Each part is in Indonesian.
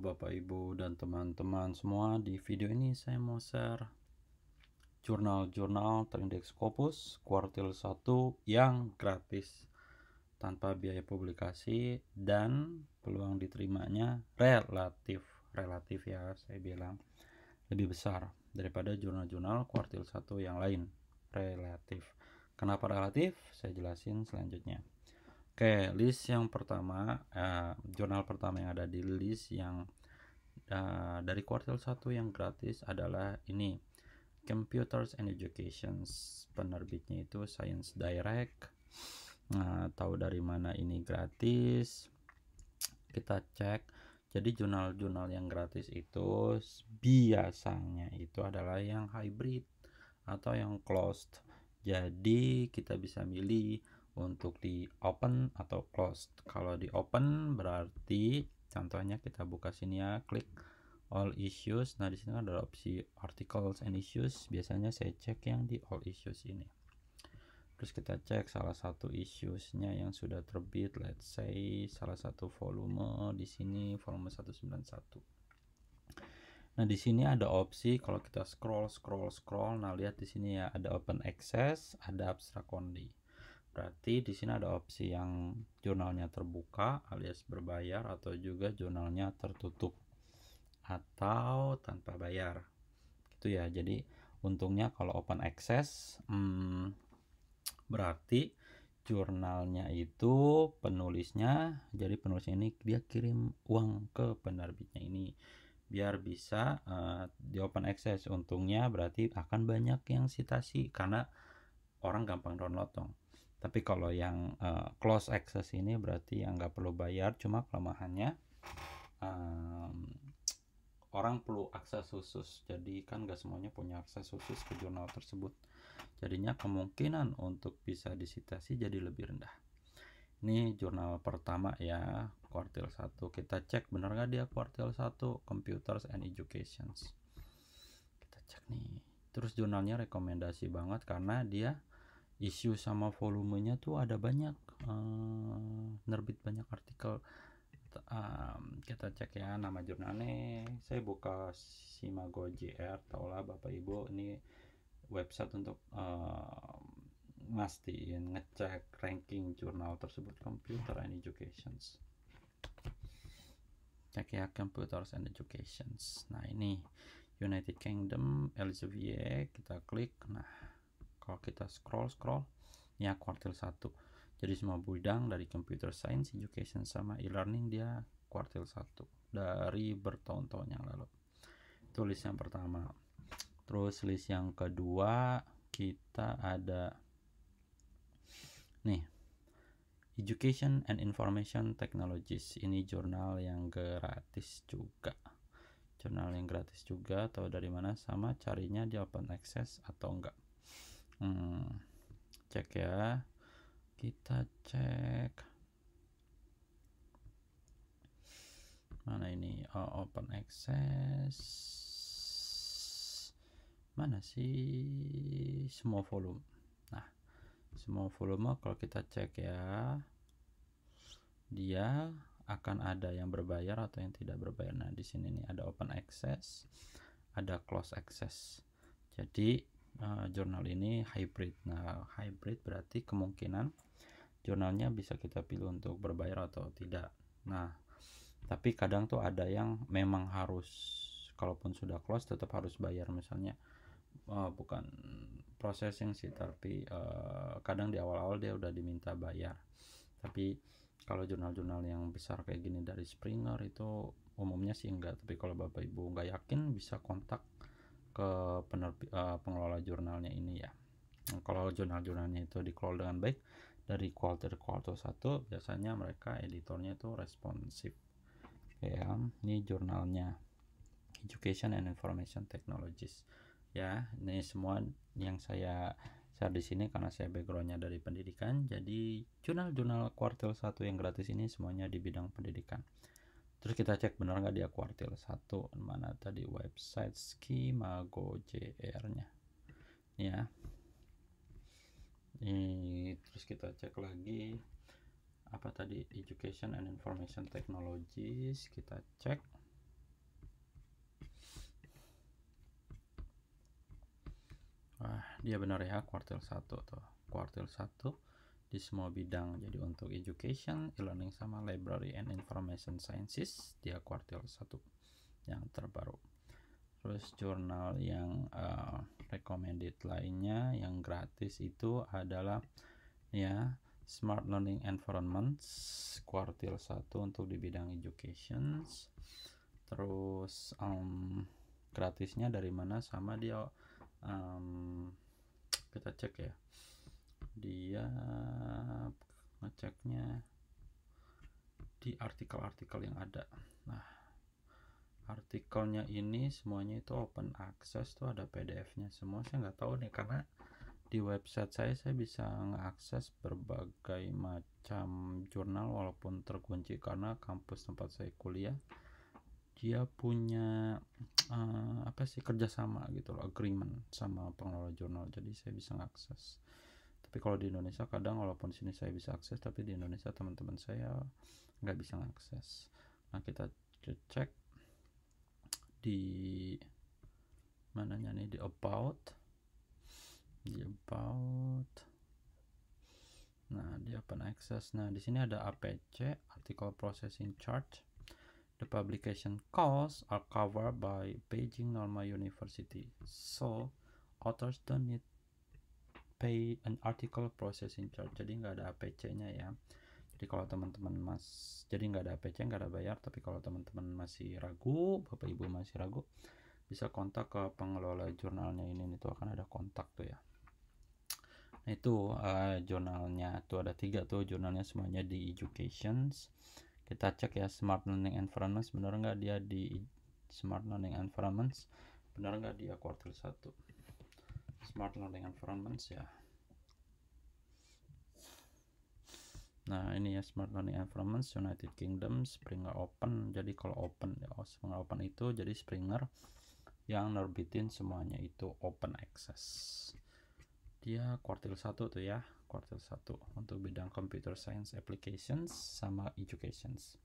Bapak Ibu dan teman-teman semua. Di video ini saya mau share jurnal-jurnal terindeks Scopus kuartil 1 yang gratis tanpa biaya publikasi dan peluang diterimanya relatif ya, saya bilang lebih besar daripada jurnal-jurnal kuartil 1 yang lain. Relatif. Kenapa relatif? Saya jelasin selanjutnya. Oke, list yang pertama, jurnal pertama yang ada di list yang dari kuartil 1 yang gratis adalah ini, Computers and Education. Penerbitnya itu Science Direct. Nah, tahu dari mana ini gratis? Kita cek. Jadi jurnal-jurnal yang gratis itu biasanya itu adalah yang hybrid atau yang closed. Jadi kita bisa milih untuk di open atau closed. Kalau di open berarti contohnya kita buka sini ya, klik all issues. Nah, di sini ada opsi articles and issues. Biasanya saya cek yang di all issues ini. Terus kita cek salah satu issuesnya yang sudah terbit, let's say salah satu volume di sini, volume 191. Nah, di sini ada opsi kalau kita scroll. Nah, lihat di sini ya, ada open access, ada abstract only. Berarti di sini ada opsi yang jurnalnya terbuka alias berbayar, atau juga jurnalnya tertutup atau tanpa bayar. Gitu ya. Jadi untungnya kalau open access berarti jurnalnya itu penulisnya, jadi penulisnya ini dia kirim uang ke penerbitnya ini biar bisa di open access. Untungnya berarti akan banyak yang sitasi karena orang gampang download dong. Tapi kalau yang close access ini berarti yang nggak perlu bayar, cuma kelemahannya orang perlu akses khusus. Jadi kan nggak semuanya punya akses khusus ke jurnal tersebut, jadinya kemungkinan untuk bisa disitasi jadi lebih rendah. Ini jurnal pertama ya, kuartil 1. Kita cek benar nggak dia kuartil 1, Computers and Education. Kita cek nih. Terus jurnalnya rekomendasi banget karena dia isu sama volumenya tuh ada banyak, nerbit banyak artikel. Kita cek ya nama jurnalnya. Saya buka Simago JR, taulah Bapak Ibu, ini website untuk mastiin ngecek ranking jurnal tersebut, Computer and Education. Cek ya, Computers and Education. Nah, ini United Kingdom, Elsevier, kita klik. Nah, kalau kita scroll ya kuartil 1. Jadi semua bidang dari computer science, education sama e-learning dia kuartil 1 dari bertahun-tahun yang lalu. Itu list yang pertama. Terus list yang kedua kita ada nih, Education and Information Technologies. Ini jurnal yang gratis juga. Jurnal yang gratis juga, tahu dari mana? Sama carinya di open access atau enggak. Cek ya. Kita cek. Mana ini? Open access. Mana sih semua volume? Nah, semua volume kalau kita cek ya, dia akan ada yang berbayar atau yang tidak berbayar. Nah, di sini nih ada open access, ada close access. Jadi jurnal ini hybrid. Nah, hybrid berarti kemungkinan jurnalnya bisa kita pilih untuk berbayar atau tidak. Nah, tapi kadang tuh ada yang memang harus, kalaupun sudah close tetap harus bayar. Misalnya bukan processing sih, tapi kadang di awal-awal dia udah diminta bayar. Tapi kalau jurnal-jurnal yang besar kayak gini dari Springer itu umumnya sih enggak. Tapi kalau Bapak Ibu nggak yakin bisa kontak ke pengelola jurnalnya ini ya. Nah, kalau jurnal-jurnalnya itu dikelola dengan baik dari kuartil 1, biasanya mereka editornya itu responsif ya. Ini jurnalnya Education and Information Technologies ya. Ini semua yang saya share di sini karena saya backgroundnya dari pendidikan. Jadi jurnal-jurnal kuartil 1 yang gratis ini semuanya di bidang pendidikan. Terus kita cek benar nggak dia kuartil 1. Mana tadi website Skimago JR-nya ya. Ini terus kita cek lagi apa tadi, Education and Information Technologies. Kita cek Dia benar ya, kuartil 1 tuh. Kuartil 1 di semua bidang. Jadi untuk education, e-learning sama library and information sciences, dia kuartil 1 yang terbaru. Terus jurnal yang recommended lainnya yang gratis itu adalah ya Smart Learning Environments kuartil 1 untuk di bidang education. Terus gratisnya dari mana, sama dia kita cek ya, dia ngeceknya di artikel-artikel yang ada. Nah, artikelnya ini semuanya itu open access tuh, ada PDF-nya semua. Saya nggak tahu nih karena di website saya bisa mengakses berbagai macam jurnal walaupun terkunci karena kampus tempat saya kuliah dia punya kerjasama gitu loh, agreement sama pengelola jurnal, jadi saya bisa mengakses. Tapi kalau di Indonesia kadang walaupun di sini saya bisa akses, tapi di Indonesia teman-teman saya nggak bisa mengakses. Nah, kita cek di mananya nih, di about. Nah, di open access. Nah, di sini ada APC, article processing charge. The publication costs are covered by Beijing Normal University, so authors don't need pay an article processing charge. Jadi nggak ada APC-nya ya. Jadi kalau teman-teman jadi nggak ada APC, nggak ada bayar. Tapi kalau teman-teman masih ragu, bapak ibu masih ragu, bisa kontak ke pengelola jurnalnya ini. Itu akan ada kontak tuh ya. Nah, itu jurnalnya tuh ada 3 tuh jurnalnya, semuanya di education. Kita cek ya Smart Learning Environments, benar nggak dia di Smart Learning Environments, benar nggak dia kuartil 1 Smart Learning Environments ya. Nah, ini ya Smart Learning Environments United Kingdom, Springer Open. Jadi kalau open ya, Springer Open itu jadi Springer yang nerbitin semuanya itu open access. Dia kuartil 1 tuh ya, kuartil 1 untuk bidang computer science applications sama educations.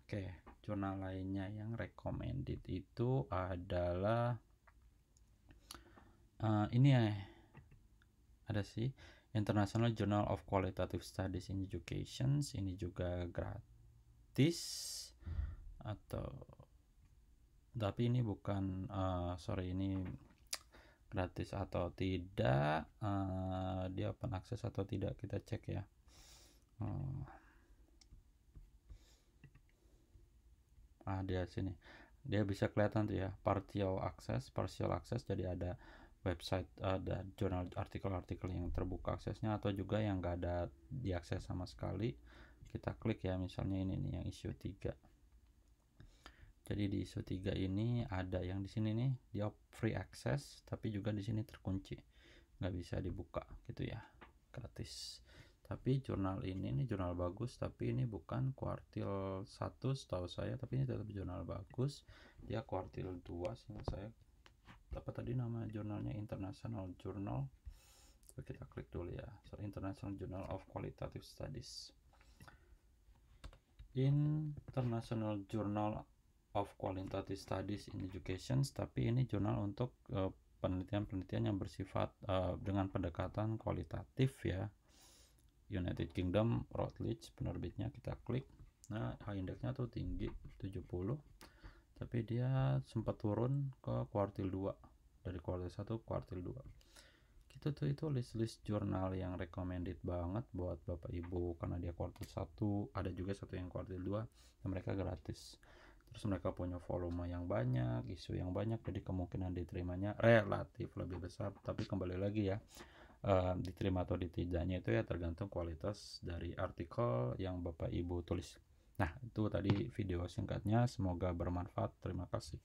Oke, jurnal lainnya yang recommended itu adalah ini ya, ada sih International Journal of Qualitative Studies in Education. Ini juga gratis, atau tapi ini bukan ini gratis atau tidak, dia open access atau tidak, kita cek ya. Dia sini dia bisa kelihatan tuh ya, partial access. Jadi ada website, ada jurnal, artikel-artikel yang terbuka aksesnya atau juga yang nggak ada diakses sama sekali. Kita klik ya, misalnya ini nih yang issue 3. Jadi di issue 3 ini ada yang di sini nih, dia free access, tapi juga di sini terkunci, nggak bisa dibuka gitu ya, gratis. Tapi jurnal ini jurnal bagus, tapi ini bukan kuartil 1 setahu saya, tapi ini tetap jurnal bagus. Dia kuartil 2 sih saya. Apa tadi nama jurnalnya? International Journal. Coba kita klik dulu ya. So, International Journal of Qualitative Studies. International Journal of Qualitative Studies in Education, tapi ini jurnal untuk penelitian-penelitian yang bersifat dengan pendekatan kualitatif ya. United Kingdom, Routledge penerbitnya, kita klik. Nah, H-indexnya tuh tinggi 70, tapi dia sempat turun ke kuartil 2, dari kuartil 1 kuartil 2 gitu tuh. Itu list jurnal yang recommended banget buat bapak ibu karena dia kuartil 1. Ada juga satu yang kuartil 2 dan mereka gratis. Terus mereka punya volume yang banyak, isu yang banyak, jadi kemungkinan diterimanya relatif lebih besar. Tapi kembali lagi ya, diterima atau ditidaknya itu ya tergantung kualitas dari artikel yang bapak ibu tulis. Nah, itu tadi video singkatnya, semoga bermanfaat. Terima kasih.